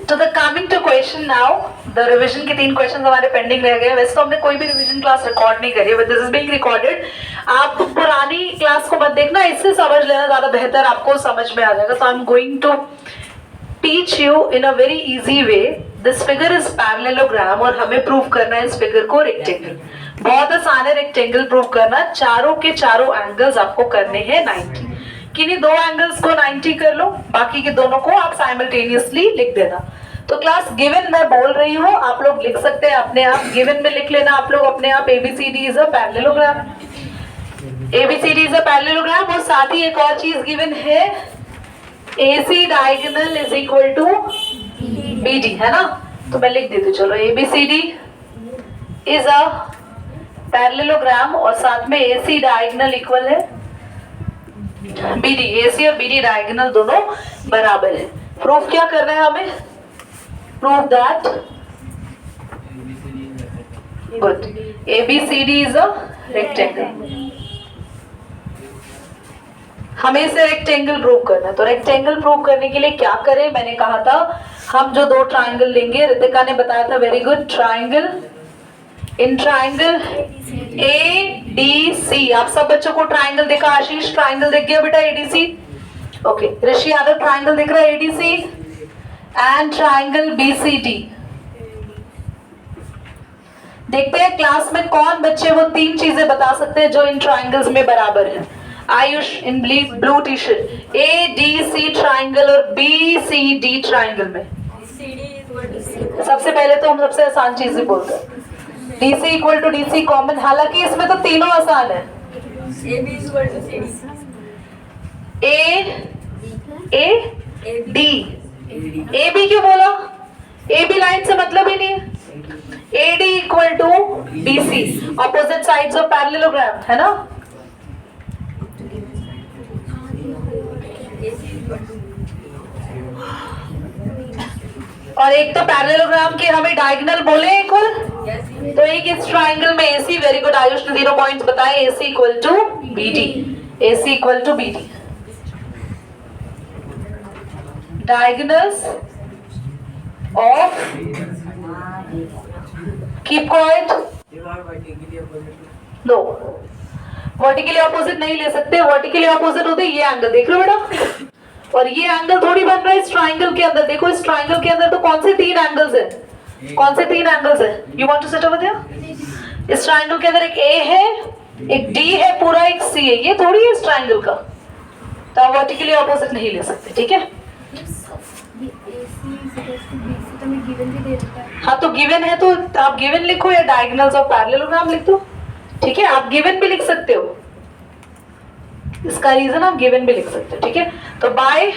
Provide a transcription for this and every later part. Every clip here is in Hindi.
तो the coming to question now, the revision के 3 क्वेश्चन हमारे पेंडिंग रह गए। वैसे तो हमने कोई भी रिवीजन क्लास रिकॉर्ड नहीं करी है, but this is being recorded. आप पुरानी क्लास को मत देखना, इससे समझ लेना ज्यादा बेहतर, आपको समझ में आ जाएगा। तो I am going to teach you in a very easy way. This figure is parallelogram और हमें प्रूव करना है इस फिगर को रेक्टेंगल। बहुत आसान है रेक्टेंगल प्रूव करना। चारों के चारों एंगल्स आपको करने हैं 90। किन्हीं 2 एंगल्स को 90 कर लो, बाकी के दोनों को आप साइमल्टेनियसली लिख देना। तो क्लास गिवन मैं बोल रही हूँ, आप लोग लिख सकते हैं अपने आप। गिवन में लिख लेना आप लोग अपने आप, ABCD is a parallelogram. ABCD is a parallelogram. और साथ ही एक और चीज गिवन है, AC diagonal is equal to BD, है ना। तो मैं लिख देती हूँ, चलो ABCD इज अ पैरेललोग्राम और साथ में AC डायगोनल इक्वल है BD। AC और BD डायगोनल दोनों बराबर है। प्रूफ क्या करना है हमें? Prove that, good, ABCD is a rectangle. हमें इसे रेक्टेंगल प्रूव करना है। तो रेक्टेंगल प्रूव करने के लिए क्या करें? मैंने कहा था हम जो 2 ट्राइंगल लेंगे, रितिका ने बताया था, very good. Triangle, in triangle ADC, आप सब बच्चों को ट्राइंगल देखा? आशीष ट्राइंगल देख गया बेटा ADC? ओके, ऋषि यादव ट्राइंगल देख रहा है ADC एंड ट्राइंगल BCD। देखते हैं क्लास में कौन बच्चे वो 3 चीजें बता सकते हैं जो इन ट्राइंगल्स में बराबर है। Ayush in blue T shirt, ADC triangle और BCD ट्राइंगल में सबसे पहले तो हम सबसे आसान चीज ही बोलते हैं, DC equal to DC common. हालांकि इसमें तो तीनों आसान है। AB क्यों बोला? AB लाइन से मतलब ही नहीं है। AD equal to BC, opposite sides of parallelogram, है ना। और एक तो पैरेललोग्राम के हमें डायगोनल बोले इक्वल, तो एक इस ट्राइंगल में AC, वेरी गुड आयुष ने 0 पॉइंट्स बताए। AC equal to BD, AC equal to BD। Diagonals of, keep quite, no, vertically opposite नहीं ले सकते। वर्टिकली ऑपोजिट होते ये एंगल, देख लो बेटा, और ये एंगल थोड़ी बन रहा है इस ट्राइंगल के अंदर। देखो इस ट्राइंगल के अंदर तो कौन से 3 एंगल्स है? कौन से 3 एंगल्स है? You want to sit over there? इस ट्राइंगल के अंदर एक A है, एक D है पूरा, एक C है। ये थोड़ी है इस ट्राइंगल का, तो आप वर्टिकली ऑपोजिट नहीं ले सकते, ठीक है। हाँ, तो गिवन है तो आप गिवन लिखो या डायगोनल्स ऑफ पैरेललोग्राम लिख दो, ठीक है। आप गिवन भी लिख सकते हो, इसका रीजन आप गिवन भी लिख सकते हो, ठीक है। तो by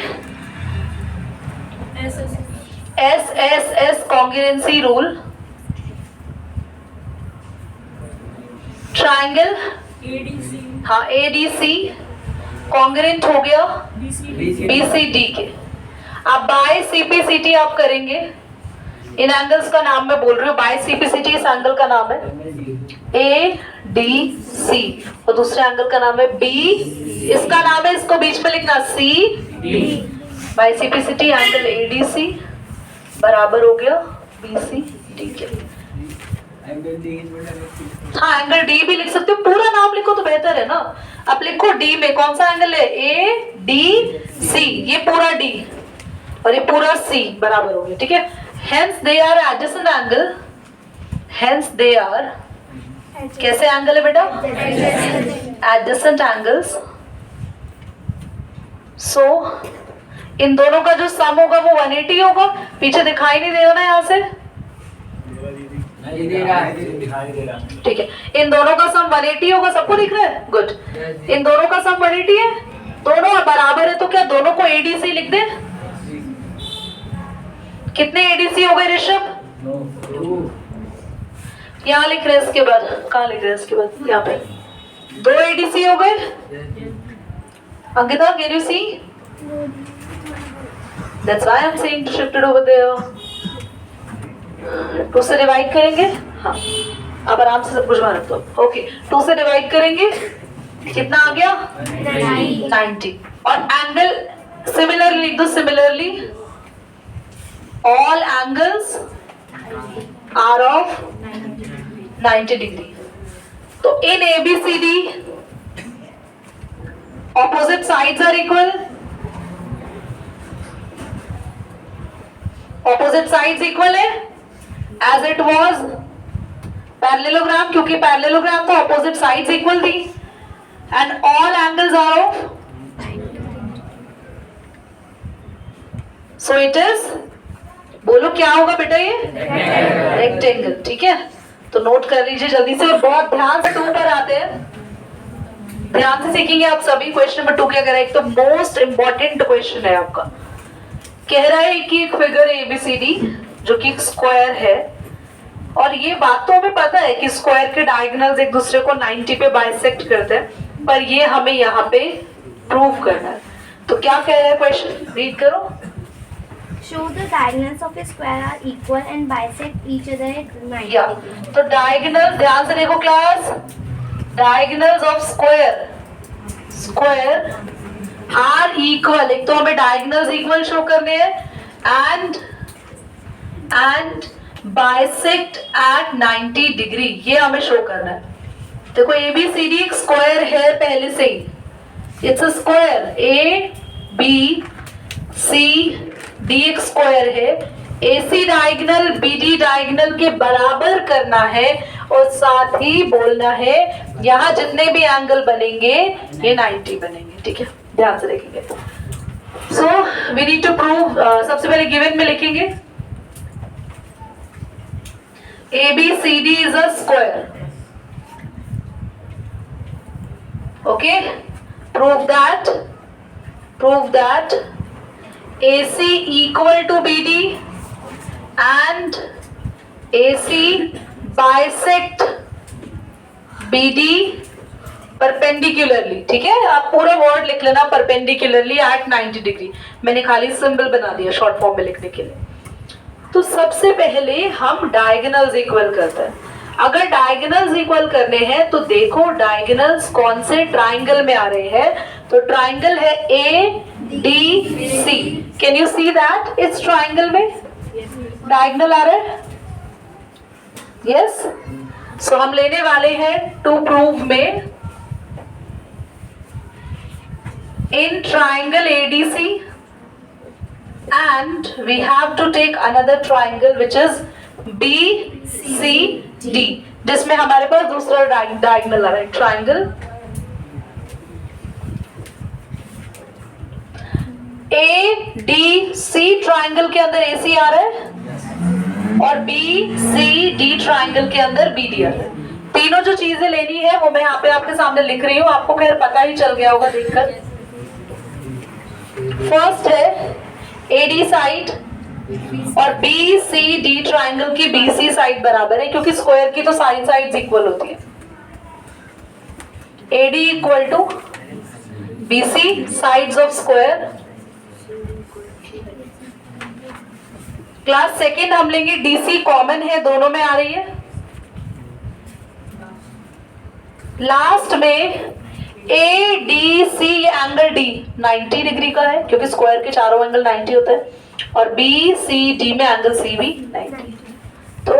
SSS congruency rule, triangle हाँ ADC कॉन्ग्रुएंट हो गया BCD के। अब बाय CPCT आप करेंगे। इन एंगल्स का नाम मैं बोल रही हूँ, बाय CPCT इस एंगल का नाम है ADC और दूसरे एंगल का नाम है B, इसका नाम है, इसको बीच में लिखना CD। By CPCT angle ADC बराबर हो गया BCD के। हाँ, एंगल D भी लिख सकते हो, पूरा नाम लिखो तो बेहतर है ना। अब लिखो D में कौन सा एंगल है? ADC, ये पूरा D और ये पूरा C बराबर हो गया, ठीक है। Hence they are adjacent angle, hence they are, कैसे एंगल है बेटा? Adjacent angles। So इन दोनों का जो सम होगा वो 180 होगा। पीछे दिखाई नहीं दे रहा ना यहाँ से? ठीक है, इन दोनों का सम 180 होगा, सबको दिख रहा है? गुड, इन दोनों का सम 180 है, दोनों बराबर है, तो क्या दोनों को ADC लिख दे? कितने ADC हो गए ऋषभ? यहाँ लिख रहे हैं, इसके बाद कहाँ लिख रहे हैं? इसके बाद यहाँ पे 2 ADC हो गए। Ankita, can you see? That's why I'm saying to shift it over there. 2 से डिवाइड करेंगे, हाँ अब आराम से सब कुछ वहां रख दो। ओके, 2 से डिवाइड करेंगे, कितना आ गया? 90। और एंगल सिमिलरली लिख दो, similarly all angles are of 90 degree. तो इन ABCD opposite sides are equal, opposite sides equal है as it was parallelogram, क्योंकि parallelogram तो opposite sides equal थी, and all angles are of, so it is, बोलो क्या होगा बेटा ये रेक्टेंगल। ठीक है, तो नोट कर लीजिए जल्दी से और बहुत ध्यान से 2 पर आते हैं, ध्यान से सीखेंगे आप सभी। क्वेश्चन नंबर 2 क्या कह रहा है, एक तो मोस्ट इंपॉर्टेंट क्वेश्चन है आपका, कह रहा है कि एक फिगर ABCD जो कि एक स्क्वायर है, और ये बात तो हमें पता है कि स्क्वायर के डायगोनल्स एक दूसरे को 90 पे बाइसेक्ट करते हैं, पर ये हमें यहाँ पे प्रूव करना है। तो क्या कह रहा है क्वेश्चन, रीड करो। Show the diagonals of a square are equal and bisect each other at 90 या degree. तो डायगोनल, ध्यान से देखो class, diagonals of square are equal, एक तो हमें डायगोनल्स इक्वल शो करने हैं, एंड बाइसेक्ट एट 90 डिग्री, ये हमें शो करना है। देखो ABCD एक स्क्वायर है पहले से ही, इट्स अ स्क्वायर, ABCD एक स्क्वायर है, AC डायगोनल BD डायगोनल के बराबर करना है, और साथ ही बोलना है यहाँ जितने भी एंगल बनेंगे ये 90 बनेंगे। ठीक है, ध्यान से देखेंगे। So we need to prove, सबसे पहले गिवन में लिखेंगे ABCD is a square. Okay, prove that AC equal to BD and AC bisect BD perpendicularly। ठीक है, आप पूरा वर्ड लिख लेना perpendicularly at 90 डिग्री, मैंने खाली सिंबल बना दिया शॉर्ट फॉर्म में लिखने के लिए। तो सबसे पहले हम डायगोनल्स इक्वल करते हैं। अगर डायगोनल्स इक्वल करने हैं तो देखो डायगोनल्स कौन से ट्राइंगल में आ रहे हैं, तो ट्राइंगल है ADC। Can you see that इस ट्राइंगल में डायगोनल आ रहा है? यस। सो हम लेने वाले हैं टू प्रूव में in triangle ADC and we have to take another triangle which is BCD, जिसमें हमारे पास दूसरा डायगोनल आ रहा है, ट्राइंगल ADC ट्राइंगल के अंदर AC आ रहा है, और BCD ट्राइंगल के अंदर BD आ रहा है। तीनों जो चीजें लेनी है वो मैं यहाँ पे आपके सामने लिख रही हूँ, आपको खैर पता ही चल गया होगा देखकर। फर्स्ट है AD साइड, और BCD ट्राइंगल की BC साइड बराबर है, क्योंकि स्क्वायर की तो सारी साइड्स इक्वल होती है। AD equal to BC sides of square. Class second हम लेंगे DC, कॉमन है दोनों में आ रही है। लास्ट में ADC एंगल D 90 डिग्री का है, क्योंकि स्क्वायर के चारों एंगल 90 होते हैं, और BCD में एंगल C भी 90। तो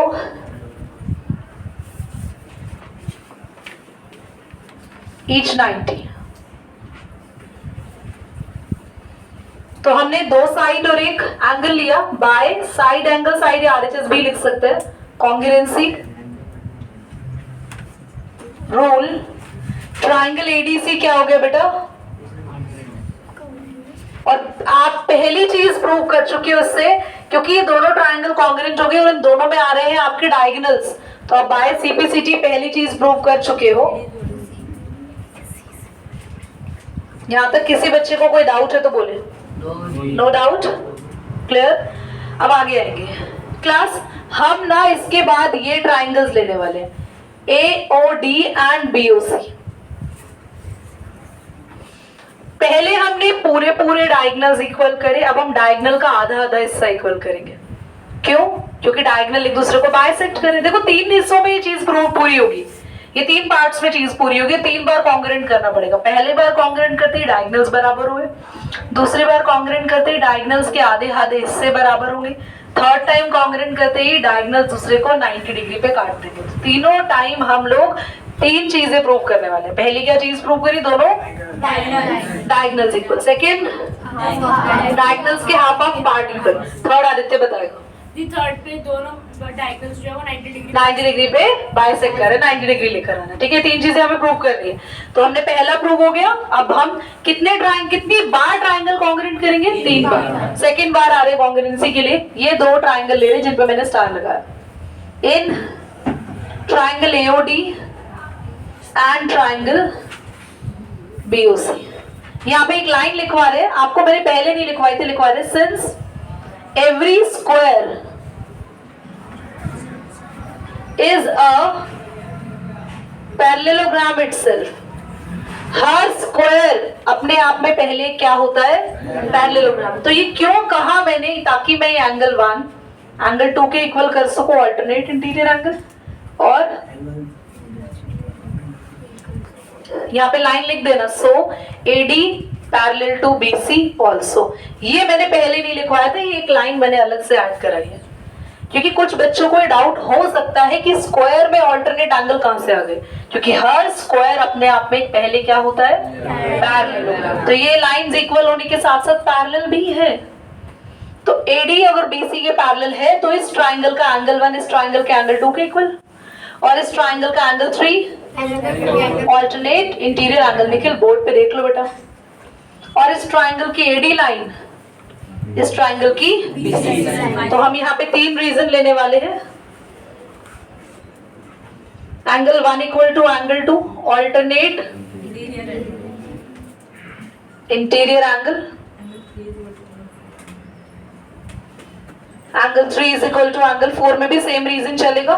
ईच 90। तो हमने दो साइड और एक एंगल लिया, by side angle side RHS भी लिख सकते हैं, कॉन्ग्रुएंसी रूल। ट्राइंगल ADC क्या हो गया बेटा, और आप पहली चीज प्रूव कर चुके हो उससे, क्योंकि ये दोनों ट्राइंगल कॉन्ग्रुएंट हो गए और इन दोनों में आ रहे हैं आपके डायगोनल्स, तो आप बाय CPCT पहली चीज प्रूव कर चुके हो। यहां तक किसी बच्चे को कोई डाउट है तो बोले। No doubt, clear. अब आगे आएंगे क्लास, हम ना इसके बाद ये ट्राइंगल्स लेने वाले हैं, AOD एंड BOC। पहले हमने पूरे पूरे डायगोनल्स इक्वल करे, अब हम डायगोनल का आधा आधा हिस्सा इक्वल करेंगे। क्यों? क्योंकि डायगोनल एक दूसरे को बाइसेक्ट करें। देखो 3 हिस्सों में ये चीज पूरी होगी, ये 3 पार्ट्स में चीज पूरी होगी, 3 बार कॉन्ग्रेंट करना पड़ेगा। पहले बार कॉन्ग्रेंट करते ही डायगोनल्स बराबर हुए, दूसरी बार कॉन्ग्रेंट करते ही डायगोनल्स के आधे आधे हिस्से बराबर होंगे, थर्ड टाइम कॉन्ग्रेंट करते ही डायगोनल्स दूसरे को 90 डिग्री पे काट देंगे। तीनों टाइम हम लोग 3 चीजें प्रूव करने वाले हैं। पहली क्या चीज प्रूव करी, दोनों डायगोनल्स इक्वल, सेकंड डायगोनल्स के half of part equal, third Aditya बताएगा। थर्ड पे दोनों डायगोनल्स जो है वो 90 डिग्री पे बाइसेक्ट कर रहे हैं, 90 डिग्री लेकर आना। ठीक है, 3 चीजें हमें प्रूव करनी है। तो हमने पहला प्रूव हो गया। अब हम कितनी बार ट्राइंगल कॉन्ग्रेंट करेंगे, 3 बार। सेकंड बार आ रहे कॉन्ग्रेंसी के लिए, ये 2 ट्राइंगल ले रहे हैं जिन पे मैंने स्टार लगाया। In triangle AOD and triangle BOC, यहाँ पे एक लाइन लिखवा रहे हैं, आपको मैंने पहले नहीं लिखवाई थी, लिखवा रहे since every square is a parallelogram itself, her square अपने आप में पहले क्या होता है, पैरेललोग्राम। तो ये क्यों कहा मैंने, ताकि मैं एंगल 1 एंगल 2 के इक्वल कर सकूं, अल्टरनेट इंटीरियर एंगल। और यहाँ पे लाइन लिख देना, so AD parallel to BC also. ये मैंने पहले नहीं लिखवाया था, ये एक लाइन मैंने अलग से ऐड कराई है, क्योंकि कुछ बच्चों को डाउट हो सकता है कि स्क्वायर में ऑल्टरनेट एंगल कहां से आ गए, क्योंकि हर स्क्वायर अपने आप में पहले क्या होता है, पैरेलल। तो ये लाइंस इक्वल होने के साथ साथ पैरेलल भी है। तो AD अगर BC के पैरेलल है तो इस ट्राइंगल का एंगल 1 इस ट्राइंगल के एंगल 2 के इक्वल, और इस ट्राइंगल का angle 3 alternate interior angle. Nikhil board पे देख लो बेटा। और इस ट्राइंगल की AD लाइन इस ट्राइंगल की BC। तो हम यहाँ पे 3 रीजन लेने वाले हैं। Angle 1 equal to angle 2 alternate interior angle, angle 3 is equal to angle 4 में भी सेम रीजन चलेगा,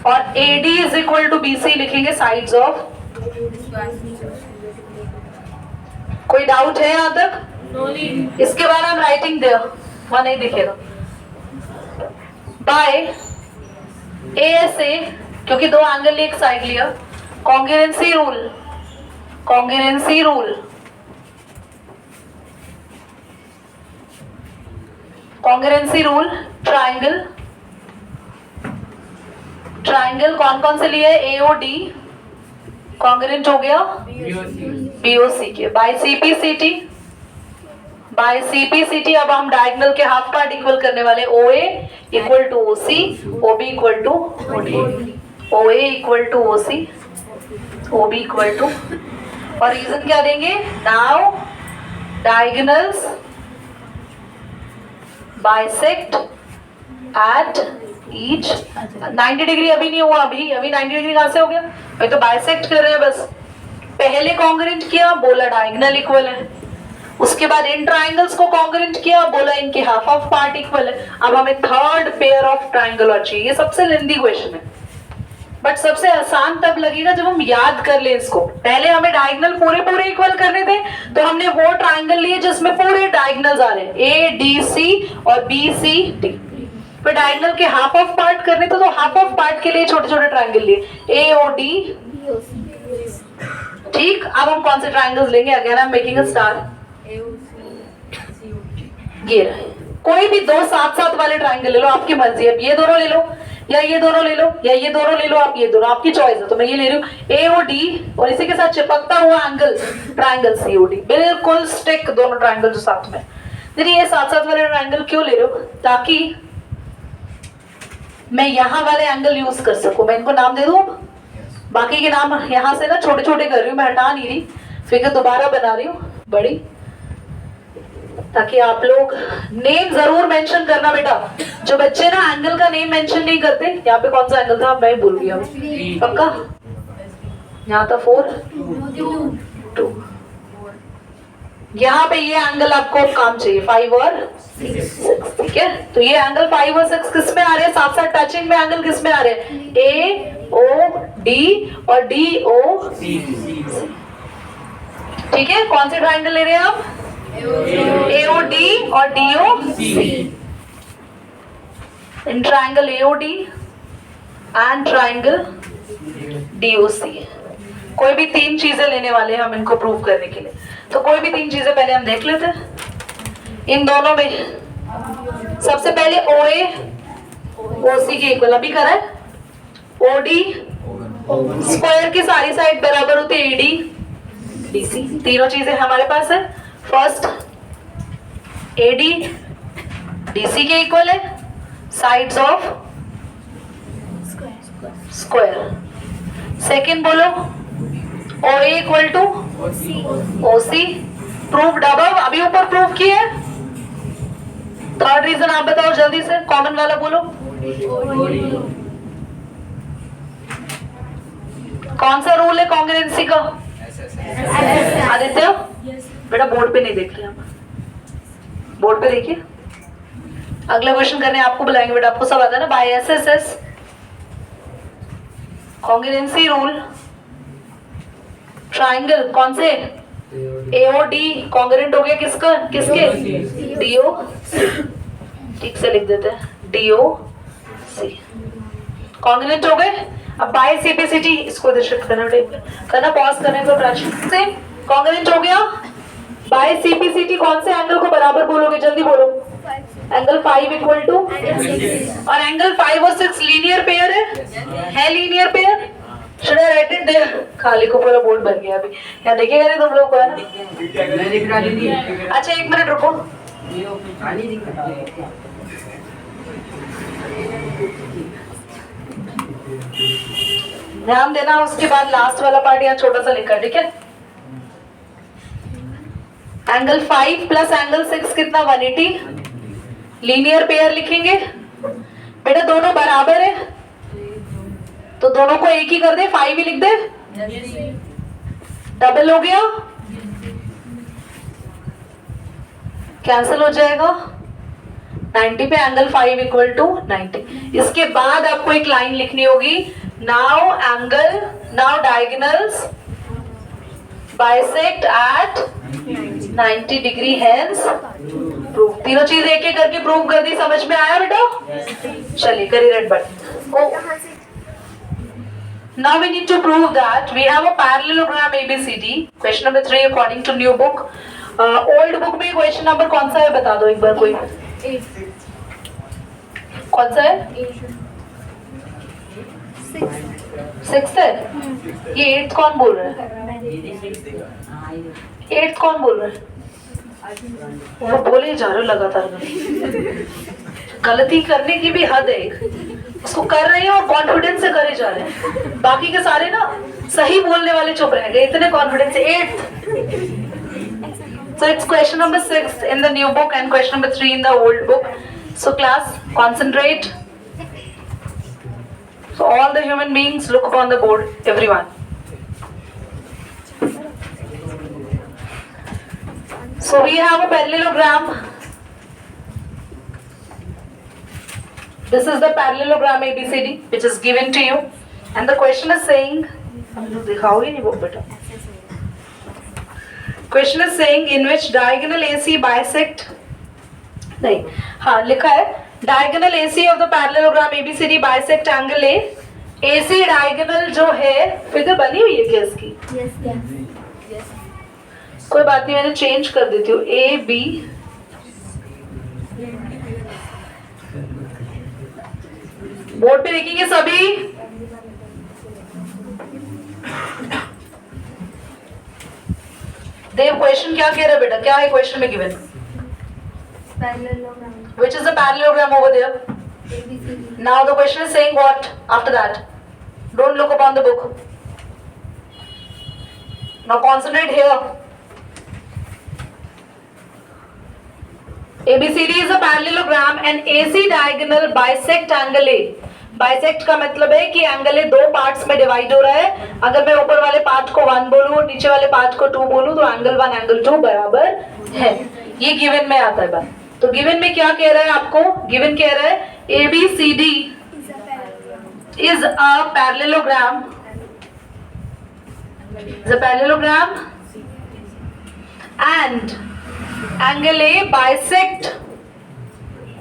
और AD is equal to BC लिखेंगे साइड्स ऑफ। कोई डाउट है यहाँ तक? इसके बाद हम राइटिंग दे वहां नहीं दिखेगा। बाय ASA, क्योंकि 2 एंगल एक साइड लिया, कॉन्ग्रुएंसी रूल ट्राइंगल कौन कौन से लिए, AOD कॉन्ग्रुएंट हो गया BOC के, बाय CPCT। अब हम डायगोनल के हाफ पार्ट इक्वल करने वाले, OA equal to OC, OB equal to OD, OA equal to OC, OB equal to, और रीजन क्या देंगे, now diagonals bisect at each 90 degree. अभी नहीं हुआ, अभी 90 डिग्री कहां से हो गया, अभी तो बाइसेक्ट कर रहे हैं बस। पहले कॉन्ग्रुएंट किया, बोला डायगोनल इक्वल है, उसके बाद इन ट्राइंगल्स को कॉन्ग्रुएंट किया, बोला इनके हाफ ऑफ पार्ट इक्वल है। अब हमें थर्ड पेयर ऑफ ट्राइंगल और चाहिए। ये सबसे लेंदी क्वेश्चन है, बट सबसे आसान तब लगेगा जब हम याद कर ले इसको। पहले हमें डायगोनल पूरे इक्वल करने थे, तो हमने वो ट्राइंगल लिए जिसमें पूरे डायगोनल्स आ रहे हैं, ADC और BCD। फिर डायगोनल के हाफ ऑफ पार्ट करने थे, तो हाफ ऑफ पार्ट के लिए छोटे छोटे ट्राइंगल लिए, AOD। ठीक, अब हम कौन से ट्राइंगल्स लेंगे, again I am making a star. ये रहे, कोई भी 2 साथ साथ वाले ट्राइंगल ले लो, आपकी मर्जी है। ये दोनों ले लो, या ये दोनों ले लो, या ये दोनों ले लो, आप ये दोनों, आपकी चॉइस है। तो मैं ये ले रही हूँ AOD, और इसी के साथ चिपकता हुआ एंगल ट्राइंगल COD, बिल्कुल स्टिक दोनों ट्राइंगल जो साथ में। देखिए ये साथ साथ वाले ट्राइंगल क्यों ले रहे हो, ताकि मैं यहाँ वाले एंगल यूज कर सकूं। मैं इनको नाम दे दूं, बाकी के नाम यहाँ से ना छोटे छोटे कर रही हूँ, मैं हटा नहीं रही, फिगर दोबारा बना रही हूँ बड़ी, ताकि आप लोग नेम जरूर मेंशन करना बेटा। जो बच्चे ना एंगल का नेम मेंशन नहीं करते, यहाँ पे कौन सा एंगल था मैं भूल गया, पक्का यहाँ था 4 2, यहाँ पे ये एंगल आपको काम चाहिए 5 और 6, ठीक है। तो ये एंगल 5 और 6 किस में आ रहे हैं, साथ साथ टचिंग में एंगल किस में आ रहे हैं, AOD और DOC, ठीक है। कौन से ट्राइंगल ले रहे हैं आप, AOD और DOC। In triangle AOD and triangle DOC। कोई भी 3 चीजें लेने वाले हैं हम इनको प्रूव करने के लिए, तो कोई भी 3 चीजें पहले हम देख लेते हैं इन दोनों में। सबसे पहले OA OC के इक्वल अभी करा है, OD स्क्वायर की सारी साइड बराबर होती है AD DC। तीनों चीजें हमारे पास है। फर्स्ट AD DC के इक्वल है, साइड्स ऑफ स्क्वायर। सेकंड बोलो OA equal to OC, proved above, अभी ऊपर प्रूव किए। थर्ड रीजन आप बताओ जल्दी से, कॉमन वाला बोलो। कौन सा रूल है कॉन्ग्रुएंसी का? आदित्य बेटा बोर्ड पे नहीं देख रहे हम, बोर्ड पे देखिए। अगला क्वेश्चन करने आपको बुलाएंगे बेटा, आपको सब आता है ना। By SSS congruency rule, triangle कौन से? AOD कॉन्ग्रुएंट हो गया किसका? किसके? DO, ठीक से लिख देते हैं, DOC कॉन्ग्रुएंट हो गए। अब बाय CPCT इसको इधर शिफ्ट करना पॉज करने को ट्रांसलेट से कॉन्ग्रुएंट हो गया। बाय CPCT कौन से एंगल को बराबर बोलोगे? जल्दी बोलो। एंगल 5 इक्वल टू, और एंगल 5 और 6 लीनियर पेयर है linear pair. Should I write it there? खाली को पूरा बोर्ड बन गया अभी, यहाँ देखेगा नहीं तुम लोग को, है ना? अच्छा 1 मिनट रुको। ध्यान देना, उसके बाद लास्ट वाला पार्ट यहाँ छोटा सा लिखा है, ठीक है? एंगल 5 प्लस एंगल 6 कितना? 180। लीनियर पेयर लिखेंगे बेटा, दोनों बराबर है तो दोनों को एक ही कर दे, 5 ही लिख दे। डबल हो गया, कैंसिल हो जाएगा। 90 पे एंगल 5 इक्वल टू 90। इसके बाद आपको एक लाइन लिखनी होगी, now diagonals bisect at 90 degree, hence prove. तीनों चीज एक एक करके प्रूव कर दी, समझ में आया बेटा? चलिए करिए red button. Now we need to prove that we have a parallelogram ABCD. Question number 3 according to new book. Old book में क्वेश्चन नंबर कौन सा है बता दो एक बार कोई। कौन सा है? 6 है। ये 8th कौन बोल रहा है? 8th कौन बोल रहा है? वो बोले ही जा रहे हो लगातार। गलती करने की भी हद है, उसको कर रहे हैं और कॉन्फिडेंस से करे जा रहे हैं। बाकी के सारे ना सही बोलने वाले चुप रह गए, इतने कॉन्फिडेंस से। 8th, so it's question number 6 in the new book and question number 3 in the old book. So class, concentrate. So all the human beings look upon the board, everyone. So we have a parallelogram. This is the parallelogram ABCD which is given to you, and the question is saying, question is saying in which diagonal AC bisect, नहीं हाँ लिखा है diagonal AC of the parallelogram ABCD bisect angle A। AC diagonal जो है, फिगर बनी हुई है क्या इसकी? Yes. कोई बात नहीं, मैंने चेंज कर देती हूँ। AB बोर्ड पे लिखेंगे सभी। देव क्वेश्चन क्या कह रहा है बेटा? क्या है क्वेश्चन में given? Parallelogram. Which is the parallelogram over there? ABCD. Now the question is saying what after that? Don't look upon the book. Now concentrate here. ABCD is a parallelogram and AC diagonal bisect angle A. Bisect का मतलब है कि एंगल ए 2 पार्ट्स में डिवाइड हो रहा है। अगर मैं ऊपर वाले पार्ट को 1 बोलूं और नीचे वाले पार्ट को 2 बोलूं तो एंगल 1 एंगल 2 बराबर है। ये गिवन में आता है बात। तो गिवन में क्या कह रहा है आपको? गिवन कह रहा है ABCD is a parallelogram. Is a parallelogram and angle A bisect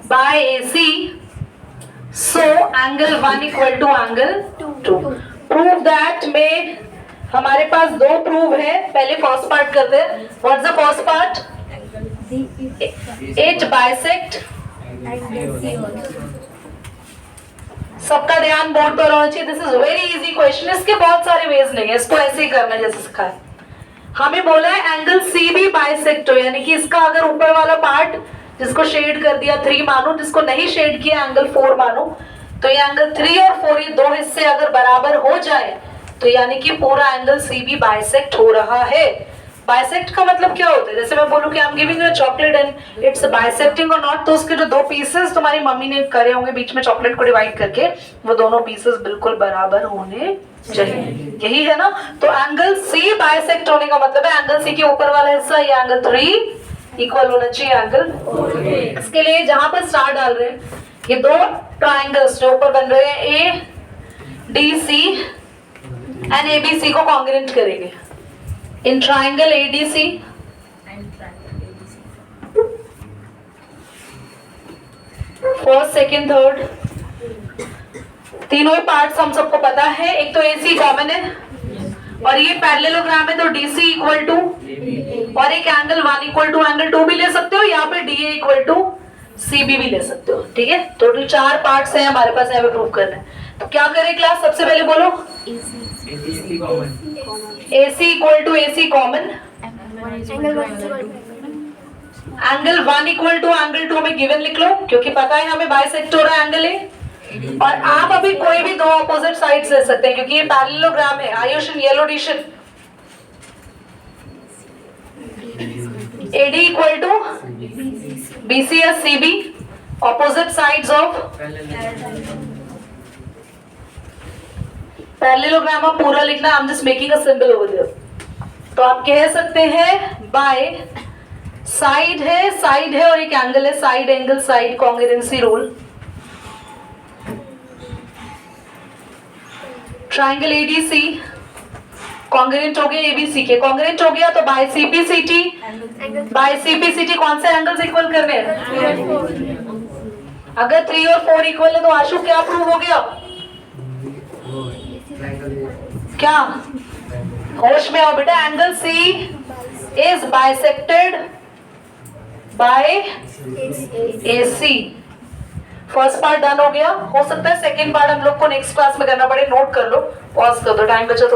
by AC. So angle 1 equal to angle 2. Prove that में हमारे पास दो प्रूव है। पहले फर्स्ट पार्ट करते हैं। What's the first part? It bisect. सबका ध्यान बोर्ड पर होना चाहिए। This is very easy question. इसके बहुत सारे वेज नहीं है, इसको ऐसे ही करना है जैसे सिखाया। हमें बोला है एंगल सी भी बाइसेक्ट हो, यानी कि इसका अगर ऊपर वाला पार्ट जिसको शेड कर दिया 3 मानो, जिसको नहीं शेड किया एंगल 4 मानो, तो ये एंगल 3 और 4 ये दो हिस्से अगर बराबर हो जाए तो यानी कि पूरा एंगल सी भी बाइसेक्ट हो रहा है। बाइसेक्ट का मतलब क्या होता है? जैसे मैं बोलूं कि I am giving you a chocolate and it's bisecting और नॉट, तो उसके जो दो पीसेस तुम्हारी मम्मी ने करे होंगे बीच में चॉकलेट को डिवाइड करके, वो दोनों पीसेस बिल्कुल बराबर होने चाहिए। यही है ना? तो एंगल सी बाइसेक्ट होने का मतलब है एंगल सी के ऊपर वाला हिस्सा ये एंगल 3 इक्वल होना चाहिए एंगल। इसके लिए जहां पर स्टार डाल रहे हैं, ये दो ट्राइंगल्स जो ऊपर बन रहे हैं A D C and A B C को कॉन्ग्रुएंट करेंगे in triangle A D C. First second third तीनों ही पार्ट्स हम सबको पता है। एक तो AC कॉमन है और ये पैरेललोग्राम है, तो DC इक्वल टू और एक एंगल 1 इक्वल टू एंगल 2 भी ले सकते हो, यहाँ पे DA इक्वल टू CB भी ले सकते हो। ठीक है, टोटल 4 पार्ट्स हैं हमारे पास यहाँ पे प्रूव करना है। तो क्या करें क्लास? सबसे पहले बोलो AC equal to AC common, angle 1 equal to angle 2 में गिवन लिख लो, क्योंकि पता है हमें बाइसेक्ट हो रहा है एंगल ए। और आप अभी कोई भी दो ऑपोजिट साइड्स ले सकते हैं क्योंकि ये पैरेललोग्राम है। आयुष येलो डिशन AD इक्वल टू BC या CB, opposite sides of parallelogram. आप पूरा लिखना, I am just making a symbol over there. तो आप कह सकते हैं बाय साइड है और एक एंगल है, side angle side congruency rule. Triangle ADC congruent हो गया ABC के, कॉन्ग्रुएंट हो गया तो बाय CPCT, बाय CPCT कौन से एंगल्स इक्वल करने हैं? अगर 3 और 4 इक्वल है तो आशु क्या प्रूव हो गया? क्या? होश में आओ बेटा। Angle C is bisected by AC। First part done हो गया। हो सकता है सेकंड पार्ट हम लोग को नेक्स्ट क्लास में करना पड़े, नोट कर लो, पॉज कर दो, टाइम बचा तो